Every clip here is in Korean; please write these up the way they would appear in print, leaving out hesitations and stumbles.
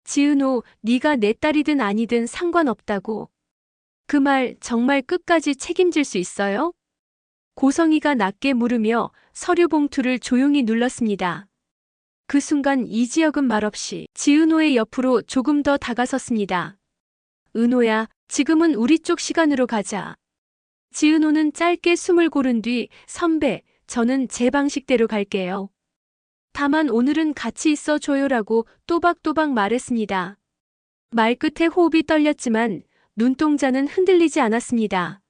지은호, 네가 내 딸이든 아니든 상관없다고. 그 말 정말 끝까지 책임질 수 있어요? 고성이가 낮게 물으며 서류 봉투를 조용히 눌렀습니다. 그 순간 이지혁은 말없이 지은호의 옆으로 조금 더 다가섰습니다. 은호야, 지금은 우리 쪽 시간으로 가자. 지은호는 짧게 숨을 고른 뒤 선배, 저는 제 방식대로 갈게요. 다만 오늘은 같이 있어 줘요라고 또박또박 말했습니다. 말끝에 호흡이 떨렸지만 눈동자는 흔들리지 않았습니다.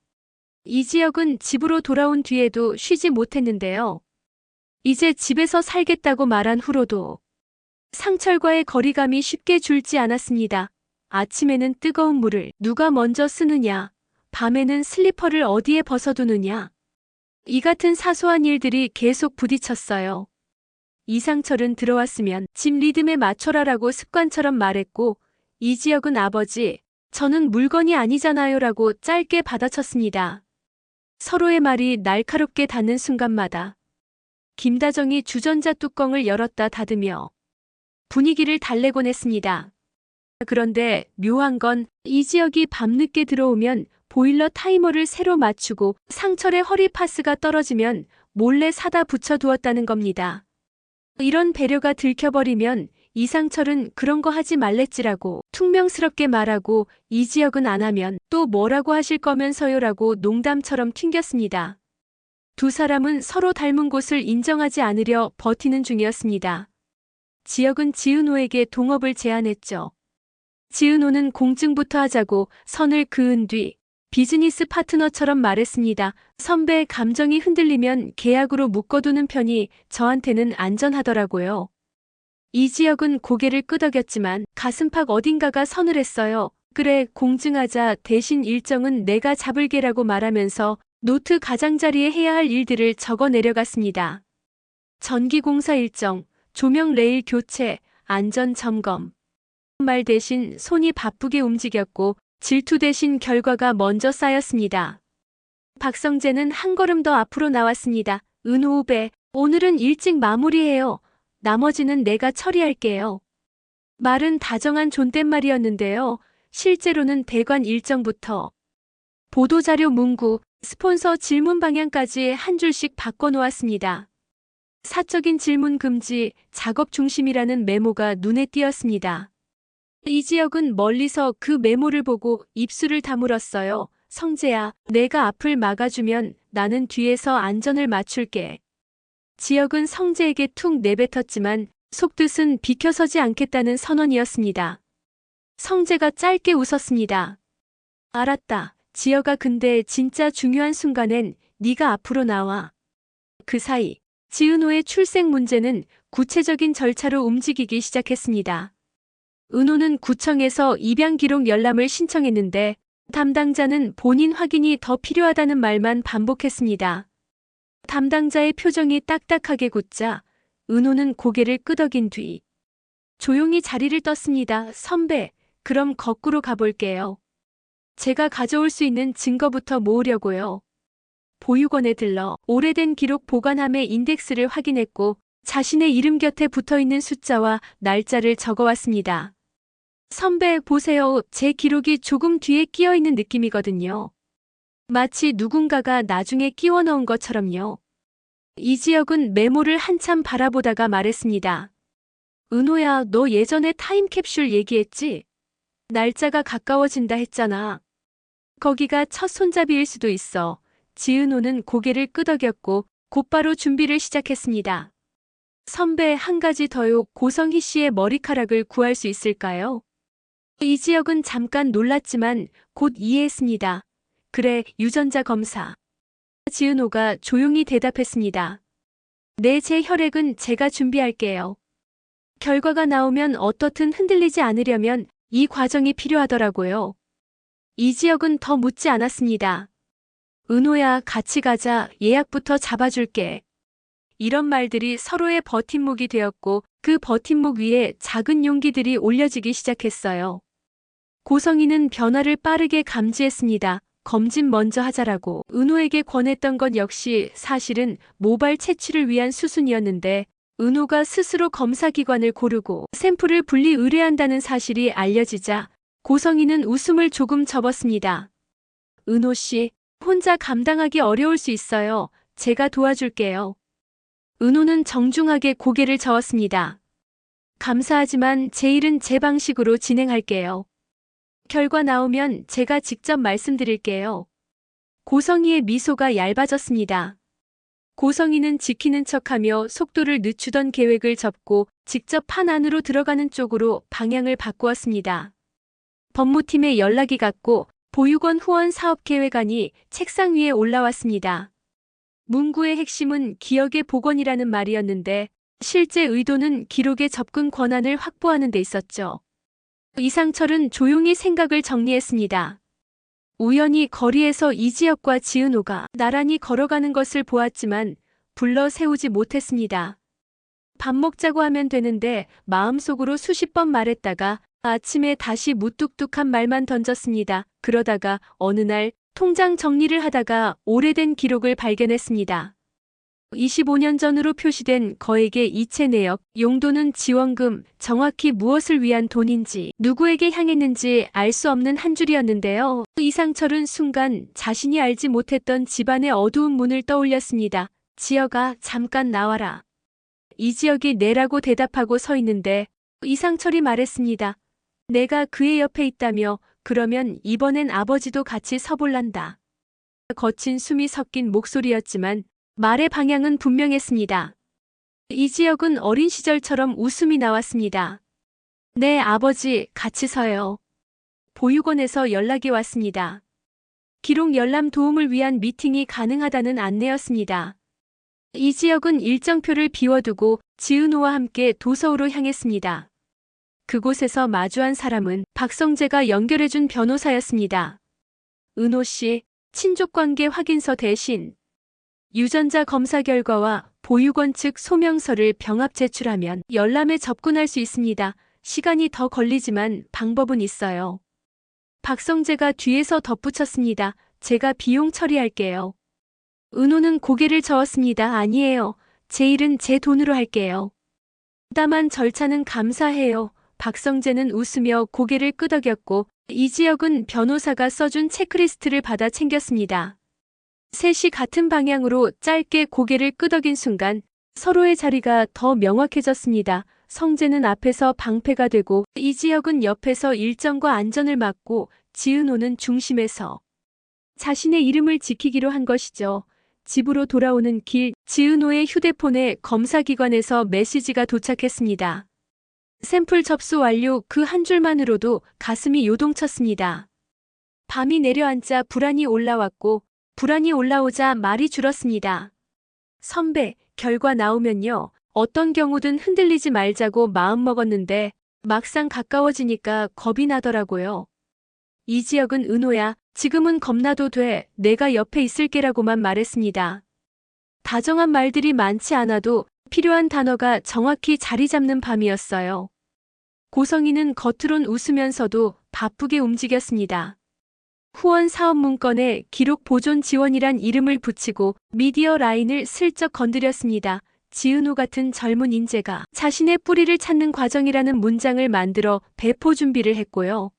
이지혁은 집으로 돌아온 뒤에도 쉬지 못했는데요. 이제 집에서 살겠다고 말한 후로도 상철과의 거리감이 쉽게 줄지 않았습니다. 아침에는 뜨거운 물을 누가 먼저 쓰느냐, 밤에는 슬리퍼를 어디에 벗어두느냐. 이 같은 사소한 일들이 계속 부딪혔어요. 이상철은 들어왔으면 집 리듬에 맞춰라라고 습관처럼 말했고, 이지혁은 아버지, 저는 물건이 아니잖아요 라고 짧게 받아쳤습니다. 서로의 말이 날카롭게 닿는 순간마다 김다정이 주전자 뚜껑을 열었다 닫으며 분위기를 달래곤 했습니다. 그런데 묘한 건 이지혁이 밤늦게 들어오면 보일러 타이머를 새로 맞추고 상철의 허리 파스가 떨어지면 몰래 사다 붙여두었다는 겁니다. 이런 배려가 들켜버리면 이상철은 그런 거 하지 말랬지라고 퉁명스럽게 말하고 이지혁은 안 하면 또 뭐라고 하실 거면서요라고 농담처럼 튕겼습니다. 두 사람은 서로 닮은 곳을 인정하지 않으려 버티는 중이었습니다. 지혁은 지은호에게 동업을 제안했죠. 지은호는 공증부터 하자고 선을 그은 뒤 비즈니스 파트너처럼 말했습니다. 선배 감정이 흔들리면 계약으로 묶어두는 편이 저한테는 안전하더라고요. 이지혁은 고개를 끄덕였지만 가슴팍 어딘가가 서늘했어요. 그래, 공증하자. 대신 일정은 내가 잡을게라고 말하면서 노트 가장자리에 해야 할 일들을 적어 내려갔습니다. 전기공사 일정, 조명 레일 교체, 안전 점검. 말 대신 손이 바쁘게 움직였고 질투 대신 결과가 먼저 쌓였습니다. 박성재는 한 걸음 더 앞으로 나왔습니다. 은호 후배, 오늘은 일찍 마무리해요. 나머지는 내가 처리할게요. 말은 다정한 존댓말이었는데요. 실제로는 대관 일정부터 보도자료 문구, 스폰서 질문 방향까지 한 줄씩 바꿔놓았습니다. 사적인 질문 금지, 작업 중심이라는 메모가 눈에 띄었습니다. 이지혁은 멀리서 그 메모를 보고 입술을 다물었어요. 성재야, 내가 앞을 막아주면 나는 뒤에서 안전을 맞출게. 지혁은 성재에게 툭 내뱉었지만 속뜻은 비켜서지 않겠다는 선언이었습니다. 성재가 짧게 웃었습니다. 알았다. 지혁아, 근데 진짜 중요한 순간엔 네가 앞으로 나와. 그 사이 지은호의 출생 문제는 구체적인 절차로 움직이기 시작했습니다. 은호는 구청에서 입양 기록 열람을 신청했는데 담당자는 본인 확인이 더 필요하다는 말만 반복했습니다. 담당자의 표정이 딱딱하게 굳자 은호는 고개를 끄덕인 뒤 조용히 자리를 떴습니다. 선배, 그럼 거꾸로 가볼게요. 제가 가져올 수 있는 증거부터 모으려고요. 보육원에 들러 오래된 기록 보관함의 인덱스를 확인했고 자신의 이름 곁에 붙어있는 숫자와 날짜를 적어왔습니다. 선배 보세요. 제 기록이 조금 뒤에 끼어있는 느낌이거든요. 마치 누군가가 나중에 끼워 넣은 것처럼요. 이지혁은 메모를 한참 바라보다가 말했습니다. 은호야, 너 예전에 타임캡슐 얘기했지? 날짜가 가까워진다 했잖아. 거기가 첫 손잡이일 수도 있어. 지은호는 고개를 끄덕였고 곧바로 준비를 시작했습니다. 선배, 한 가지 더요. 고성희 씨의 머리카락을 구할 수 있을까요? 이지혁은 잠깐 놀랐지만 곧 이해했습니다. 그래, 유전자 검사. 지은호가 조용히 대답했습니다. 네, 제 혈액은 제가 준비할게요. 결과가 나오면 어떻든 흔들리지 않으려면 이 과정이 필요하더라고요. 이지혁은 더 묻지 않았습니다. 은호야, 같이 가자. 예약부터 잡아줄게. 이런 말들이 서로의 버팀목이 되었고 그 버팀목 위에 작은 용기들이 올려지기 시작했어요. 고성희는 변화를 빠르게 감지했습니다. 검진 먼저 하자라고 은호에게 권했던 것 역시 사실은 모발 채취를 위한 수순이었는데 은호가 스스로 검사기관을 고르고 샘플을 분리 의뢰한다는 사실이 알려지자 고성이는 웃음을 조금 접었습니다. 은호 씨, 혼자 감당하기 어려울 수 있어요. 제가 도와줄게요. 은호는 정중하게 고개를 저었습니다. 감사하지만 제 일은 제 방식으로 진행할게요. 결과 나오면 제가 직접 말씀드릴게요. 고성이의 미소가 얇아졌습니다. 고성이는 지키는 척하며 속도를 늦추던 계획을 접고 직접 판 안으로 들어가는 쪽으로 방향을 바꾸었습니다. 법무팀에 연락이 갔고 보육원 후원 사업 계획안이 책상 위에 올라왔습니다. 문구의 핵심은 기억의 복원이라는 말이었는데 실제 의도는 기록의 접근 권한을 확보하는 데 있었죠. 이상철은 조용히 생각을 정리했습니다. 우연히 거리에서 이지혁과 지은호가 나란히 걸어가는 것을 보았지만 불러 세우지 못했습니다. 밥 먹자고 하면 되는데 마음속으로 수십 번 말했다가 아침에 다시 무뚝뚝한 말만 던졌습니다. 그러다가 어느 날 통장 정리를 하다가 오래된 기록을 발견했습니다. 25년 전으로 표시된 거액의 이체 내역, 용도는 지원금, 정확히 무엇을 위한 돈인지, 누구에게 향했는지 알 수 없는 한 줄이었는데요. 이상철은 순간 자신이 알지 못했던 집안의 어두운 문을 떠올렸습니다. 지혁아, 잠깐 나와라. 이지혁이 네라고 대답하고 서 있는데 이상철이 말했습니다. 내가 그의 옆에 있다며 그러면 이번엔 아버지도 같이 서볼란다. 거친 숨이 섞인 목소리였지만 말의 방향은 분명했습니다. 이지혁은 어린 시절처럼 웃음이 나왔습니다. 네, 아버지, 같이 서요. 보육원에서 연락이 왔습니다. 기록 열람 도움을 위한 미팅이 가능하다는 안내였습니다. 이지혁은 일정표를 비워두고 지은호와 함께 도서우로 향했습니다. 그곳에서 마주한 사람은 박성재가 연결해준 변호사였습니다. 은호 씨, 친족관계 확인서 대신 유전자 검사 결과와 보육원 측 소명서를 병합 제출하면 열람에 접근할 수 있습니다. 시간이 더 걸리지만 방법은 있어요. 박성재가 뒤에서 덧붙였습니다. 제가 비용 처리할게요. 은호는 고개를 저었습니다. 아니에요. 제 일은 제 돈으로 할게요. 다만 절차는 감사해요. 박성재는 웃으며 고개를 끄덕였고 이지혁은 변호사가 써준 체크리스트를 받아 챙겼습니다. 셋이 같은 방향으로 짧게 고개를 끄덕인 순간 서로의 자리가 더 명확해졌습니다. 성재는 앞에서 방패가 되고 이지혁은 옆에서 일정과 안전을 맡고 지은호는 중심에서 자신의 이름을 지키기로 한 것이죠. 집으로 돌아오는 길, 지은호의 휴대폰에 검사기관에서 메시지가 도착했습니다. 샘플 접수 완료. 그 한 줄만으로도 가슴이 요동쳤습니다. 밤이 내려앉자 불안이 올라왔고 불안이 올라오자 말이 줄었습니다. 선배, 결과 나오면요. 어떤 경우든 흔들리지 말자고 마음먹었는데 막상 가까워지니까 겁이 나더라고요. 이지혁은 은호야, 지금은 겁나도 돼. 내가 옆에 있을게라고만 말했습니다. 다정한 말들이 많지 않아도 필요한 단어가 정확히 자리 잡는 밤이었어요. 고성이는 겉으론 웃으면서도 바쁘게 움직였습니다. 후원 사업 문건에 기록 보존 지원이란 이름을 붙이고 미디어 라인을 슬쩍 건드렸습니다. 지은호 같은 젊은 인재가 자신의 뿌리를 찾는 과정이라는 문장을 만들어 배포 준비를 했고요.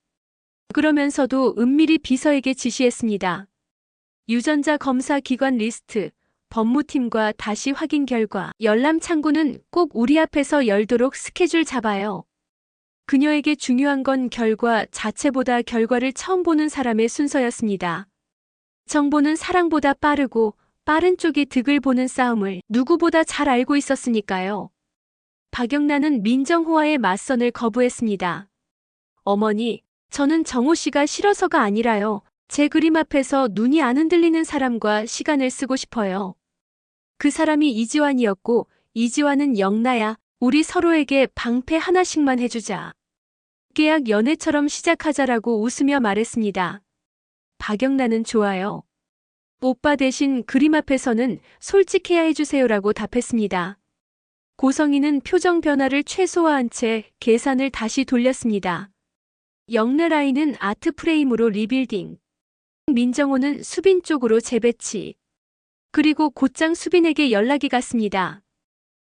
그러면서도 은밀히 비서에게 지시했습니다. 유전자 검사 기관 리스트, 법무팀과 다시 확인 결과, 열람 창구는 꼭 우리 앞에서 열도록 스케줄 잡아요. 그녀에게 중요한 건 결과 자체보다 결과를 처음 보는 사람의 순서였습니다. 정보는 사랑보다 빠르고 빠른 쪽이 득을 보는 싸움을 누구보다 잘 알고 있었으니까요. 박영란은 민정호와의 맞선을 거부했습니다. 어머니, 저는 정호 씨가 싫어서가 아니라요. 제 그림 앞에서 눈이 안 흔들리는 사람과 시간을 쓰고 싶어요. 그 사람이 이지환이었고 이지환은 영나야. 우리 서로에게 방패 하나씩만 해주자. 계약 연애처럼 시작하자라고 웃으며 말했습니다. 박영란은 좋아요. 오빠 대신 그림 앞에서는 솔직해야 해주세요라고 답했습니다. 고성이는 표정 변화를 최소화한 채 계산을 다시 돌렸습니다. 영나 라인은 아트 프레임으로 리빌딩. 민정호는 수빈 쪽으로 재배치. 그리고 곧장 수빈에게 연락이 갔습니다.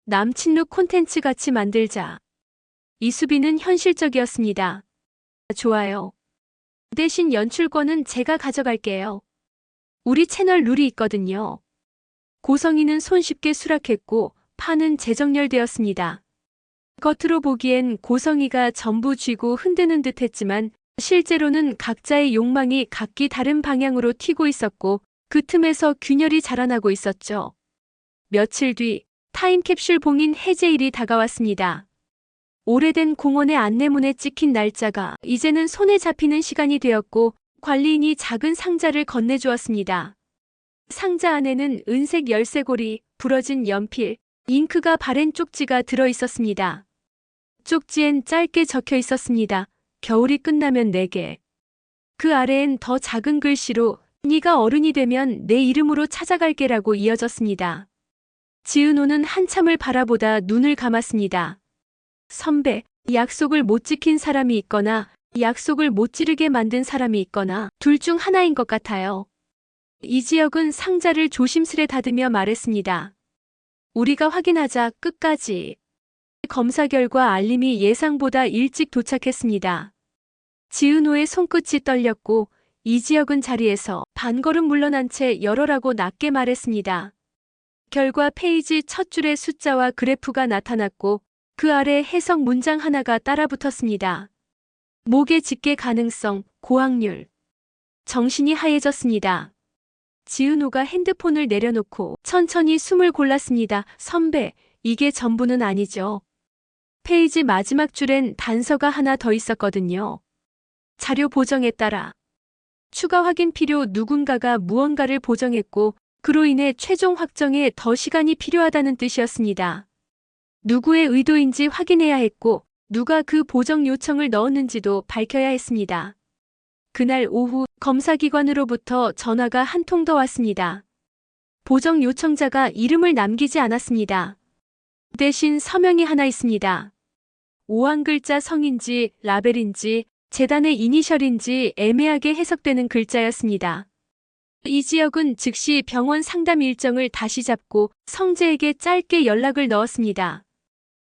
남친룩 콘텐츠 같이 만들자. 이 수비는 현실적이었습니다. 좋아요. 대신 연출권은 제가 가져갈게요. 우리 채널 룰이 있거든요. 고성이는 손쉽게 수락했고 판은 재정렬되었습니다. 겉으로 보기엔 고성이가 전부 쥐고 흔드는 듯 했지만 실제로는 각자의 욕망이 각기 다른 방향으로 튀고 있었고 그 틈에서 균열이 자라나고 있었죠. 며칠 뒤 타임캡슐 봉인 해제일이 다가왔습니다. 오래된 공원의 안내문에 찍힌 날짜가 이제는 손에 잡히는 시간이 되었고 관리인이 작은 상자를 건네주었습니다. 상자 안에는 은색 열쇠고리, 부러진 연필, 잉크가 바랜 쪽지가 들어있었습니다. 쪽지엔 짧게 적혀 있었습니다. 겨울이 끝나면 내게. 그 아래엔 더 작은 글씨로 네가 어른이 되면 내 이름으로 찾아갈게라고 이어졌습니다. 지은호는 한참을 바라보다 눈을 감았습니다. 선배, 약속을 못 지킨 사람이 있거나 약속을 못 지르게 만든 사람이 있거나 둘 중 하나인 것 같아요. 이지혁은 상자를 조심스레 다듬며 말했습니다. 우리가 확인하자 끝까지. 검사 결과 알림이 예상보다 일찍 도착했습니다. 지은호의 손끝이 떨렸고 이지혁은 자리에서 반걸음 물러난 채 열어라고 낮게 말했습니다. 결과 페이지 첫 줄에 숫자와 그래프가 나타났고 그 아래 해석 문장 하나가 따라붙었습니다. 목의 집계 가능성, 고확률. 정신이 하얘졌습니다. 지은호가 핸드폰을 내려놓고 천천히 숨을 골랐습니다. 선배, 이게 전부는 아니죠. 페이지 마지막 줄엔 단서가 하나 더 있었거든요. 자료 보정에 따라 추가 확인 필요 누군가가 무언가를 보정했고 그로 인해 최종 확정에 더 시간이 필요하다는 뜻이었습니다. 누구의 의도인지 확인해야 했고 누가 그 보정 요청을 넣었는지도 밝혀야 했습니다. 그날 오후 검사기관으로부터 전화가 한 통 더 왔습니다. 보정 요청자가 이름을 남기지 않았습니다. 대신 서명이 하나 있습니다. 5한글자 성인지 라벨인지 재단의 이니셜인지 애매하게 해석되는 글자였습니다. 이지혁은 즉시 병원 상담 일정을 다시 잡고 성재에게 짧게 연락을 넣었습니다.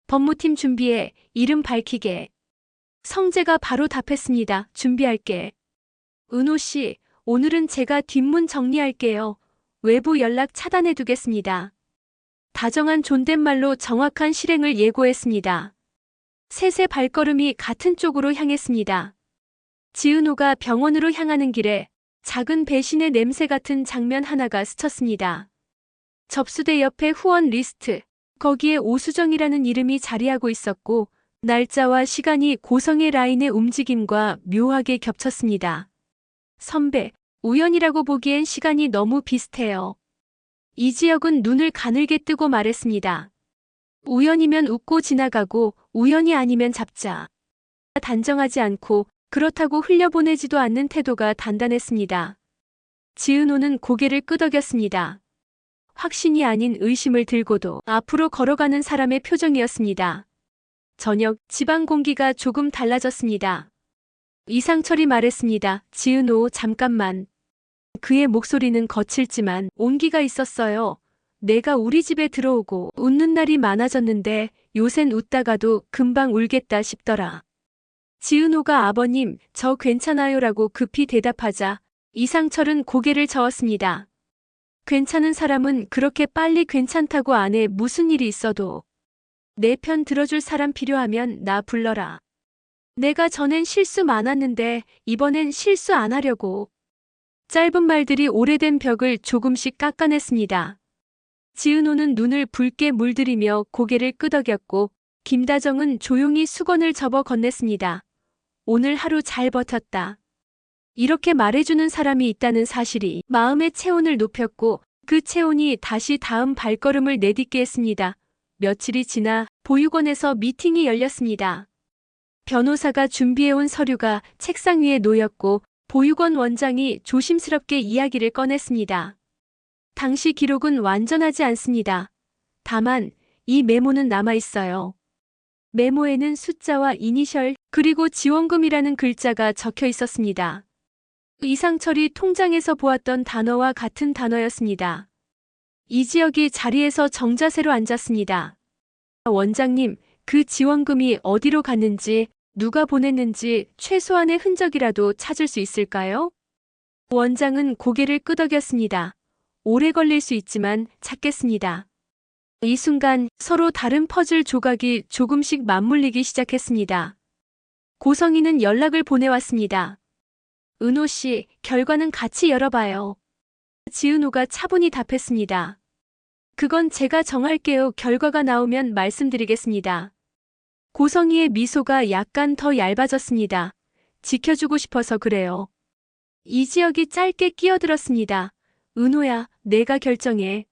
법무팀 준비해, 이름 밝히게. 성재가 바로 답했습니다. 준비할게. 은호 씨, 오늘은 제가 뒷문 정리할게요. 외부 연락 차단해 두겠습니다. 다정한 존댓말로 정확한 실행을 예고했습니다. 셋의 발걸음이 같은 쪽으로 향했습니다. 지은호가 병원으로 향하는 길에 작은 배신의 냄새 같은 장면 하나가 스쳤습니다. 접수대 옆에 후원 리스트, 거기에 오수정이라는 이름이 자리하고 있었고 날짜와 시간이 고성의 라인의 움직임과 묘하게 겹쳤습니다. 선배, 우연이라고 보기엔 시간이 너무 비슷해요. 이지혁은 눈을 가늘게 뜨고 말했습니다. 우연이면 웃고 지나가고 우연이 아니면 잡자. 단정하지 않고 그렇다고 흘려보내지도 않는 태도가 단단했습니다. 지은호는 고개를 끄덕였습니다. 확신이 아닌 의심을 들고도 앞으로 걸어가는 사람의 표정이었습니다. 저녁 지방 공기가 조금 달라졌습니다. 이상철이 말했습니다. 지은호, 잠깐만. 그의 목소리는 거칠지만 온기가 있었어요. 내가 우리 집에 들어오고 웃는 날이 많아졌는데 요샌 웃다가도 금방 울겠다 싶더라. 지은호가 아버님, 저 괜찮아요라고 급히 대답하자 이상철은 고개를 저었습니다. 괜찮은 사람은 그렇게 빨리 괜찮다고 안 해. 무슨 일이 있어도. 내 편 들어줄 사람 필요하면 나 불러라. 내가 전엔 실수 많았는데 이번엔 실수 안 하려고. 짧은 말들이 오래된 벽을 조금씩 깎아냈습니다. 지은호는 눈을 붉게 물들이며 고개를 끄덕였고 김다정은 조용히 수건을 접어 건넸습니다. 오늘 하루 잘 버텼다. 이렇게 말해주는 사람이 있다는 사실이 마음의 체온을 높였고 그 체온이 다시 다음 발걸음을 내딛게 했습니다. 며칠이 지나 보육원에서 미팅이 열렸습니다. 변호사가 준비해온 서류가 책상 위에 놓였고 보육원 원장이 조심스럽게 이야기를 꺼냈습니다. 당시 기록은 완전하지 않습니다. 다만 이 메모는 남아있어요. 메모에는 숫자와 이니셜 그리고 지원금이라는 글자가 적혀 있었습니다. 이상철이 통장에서 보았던 단어와 같은 단어였습니다. 이지혁이 자리에서 정자세로 앉았습니다. 원장님, 그 지원금이 어디로 갔는지, 누가 보냈는지 최소한의 흔적이라도 찾을 수 있을까요? 원장은 고개를 끄덕였습니다. 오래 걸릴 수 있지만 찾겠습니다. 이 순간 서로 다른 퍼즐 조각이 조금씩 맞물리기 시작했습니다. 고성이는 연락을 보내왔습니다. 은호 씨, 결과는 같이 열어봐요. 지은호가 차분히 답했습니다. 그건 제가 정할게요. 결과가 나오면 말씀드리겠습니다. 고성이의 미소가 약간 더 얇아졌습니다. 지켜주고 싶어서 그래요. 이지혁이 짧게 끼어들었습니다. 은호야, 내가 결정해.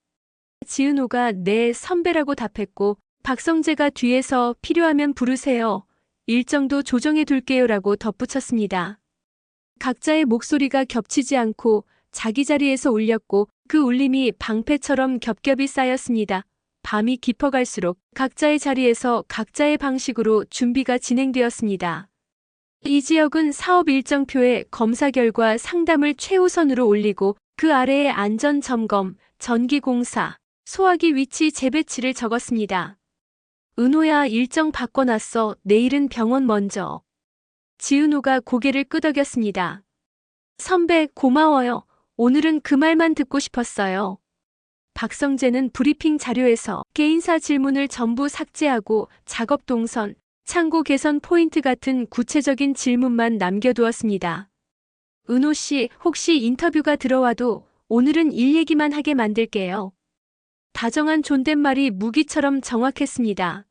지은호가 네, 선배라고 답했고 박성재가 뒤에서 필요하면 부르세요. 일정도 조정해 둘게요라고 덧붙였습니다. 각자의 목소리가 겹치지 않고 자기 자리에서 울렸고 그 울림이 방패처럼 겹겹이 쌓였습니다. 밤이 깊어갈수록 각자의 자리에서 각자의 방식으로 준비가 진행되었습니다. 이지혁은 사업 일정표에 검사 결과 상담을 최우선으로 올리고 그 아래에 안전점검, 전기공사, 소화기 위치 재배치를 적었습니다. 은호야, 일정 바꿔놨어. 내일은 병원 먼저. 지은호가 고개를 끄덕였습니다. 선배, 고마워요. 오늘은 그 말만 듣고 싶었어요. 박성재는 브리핑 자료에서 개인사 질문을 전부 삭제하고 작업 동선, 창고 개선 포인트 같은 구체적인 질문만 남겨두었습니다. 은호 씨, 혹시 인터뷰가 들어와도 오늘은 일 얘기만 하게 만들게요. 다정한 존댓말이 무기처럼 정확했습니다.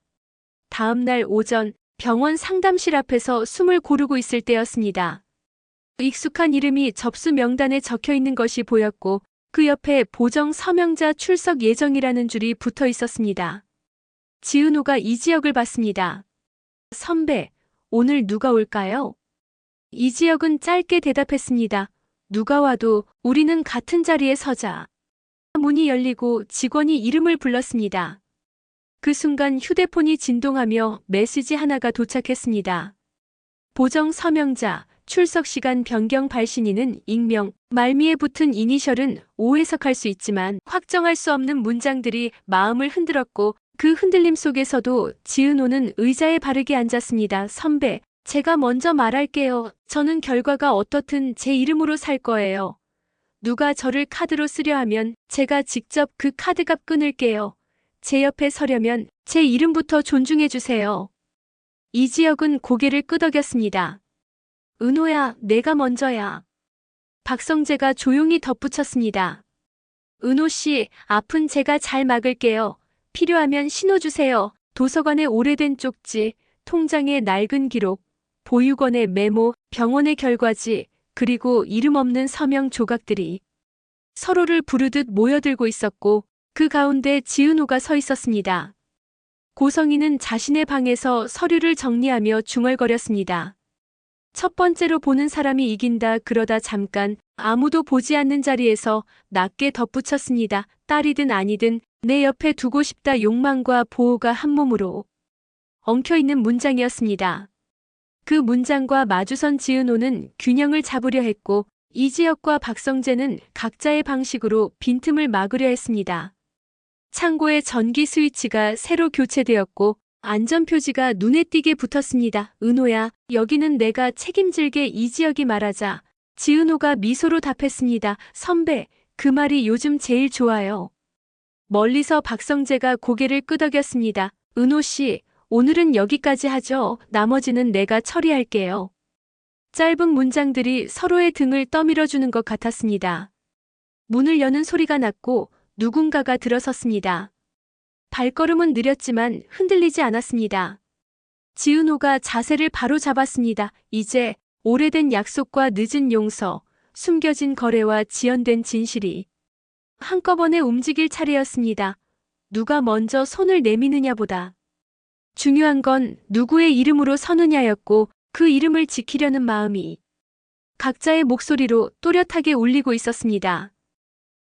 다음 날 오전 병원 상담실 앞에서 숨을 고르고 있을 때였습니다. 익숙한 이름이 접수 명단에 적혀 있는 것이 보였고 그 옆에 보정 서명자 출석 예정이라는 줄이 붙어 있었습니다. 지은호가 이지혁을 봤습니다. 선배, 오늘 누가 올까요? 이지혁은 짧게 대답했습니다. 누가 와도 우리는 같은 자리에 서자. 문이 열리고 직원이 이름을 불렀습니다. 그 순간 휴대폰이 진동하며 메시지 하나가 도착했습니다. 보정 서명자, 출석 시간 변경 발신인은 익명, 말미에 붙은 이니셜은 오해석할 수 있지만 확정할 수 없는 문장들이 마음을 흔들었고 그 흔들림 속에서도 지은호는 의자에 바르게 앉았습니다. 선배, 제가 먼저 말할게요. 저는 결과가 어떻든 제 이름으로 살 거예요. 누가 저를 카드로 쓰려 하면 제가 직접 그 카드값 끊을게요. 제 옆에 서려면 제 이름부터 존중해 주세요. 이지혁은 고개를 끄덕였습니다. 은호야, 내가 먼저야. 박성재가 조용히 덧붙였습니다. 은호 씨, 앞은 제가 잘 막을게요. 필요하면 신호 주세요. 도서관의 오래된 쪽지, 통장의 낡은 기록, 보육원의 메모, 병원의 결과지, 그리고 이름 없는 서명 조각들이 서로를 부르듯 모여들고 있었고 그 가운데 지은호가 서 있었습니다. 고성이는 자신의 방에서 서류를 정리하며 중얼거렸습니다. 첫 번째로 보는 사람이 이긴다. 그러다 잠깐 아무도 보지 않는 자리에서 낮게 덧붙였습니다. 딸이든 아니든 내 옆에 두고 싶다. 욕망과 보호가 한 몸으로 엉켜있는 문장이었습니다. 그 문장과 마주선 지은호는 균형을 잡으려 했고 이지혁과 박성재는 각자의 방식으로 빈틈을 막으려 했습니다. 창고의 전기 스위치가 새로 교체되었고 안전표지가 눈에 띄게 붙었습니다. 은호야, 여기는 내가 책임질게. 이지혁이 말하자 지은호가 미소로 답했습니다. 선배, 그 말이 요즘 제일 좋아요. 멀리서 박성재가 고개를 끄덕였습니다. 은호 씨, 오늘은 여기까지 하죠. 나머지는 내가 처리할게요. 짧은 문장들이 서로의 등을 떠밀어주는 것 같았습니다. 문을 여는 소리가 났고 누군가가 들어섰습니다. 발걸음은 느렸지만 흔들리지 않았습니다. 지은호가 자세를 바로 잡았습니다. 이제 오래된 약속과 늦은 용서, 숨겨진 거래와 지연된 진실이 한꺼번에 움직일 차례였습니다. 누가 먼저 손을 내미느냐보다 중요한 건 누구의 이름으로 서느냐였고 그 이름을 지키려는 마음이 각자의 목소리로 또렷하게 울리고 있었습니다.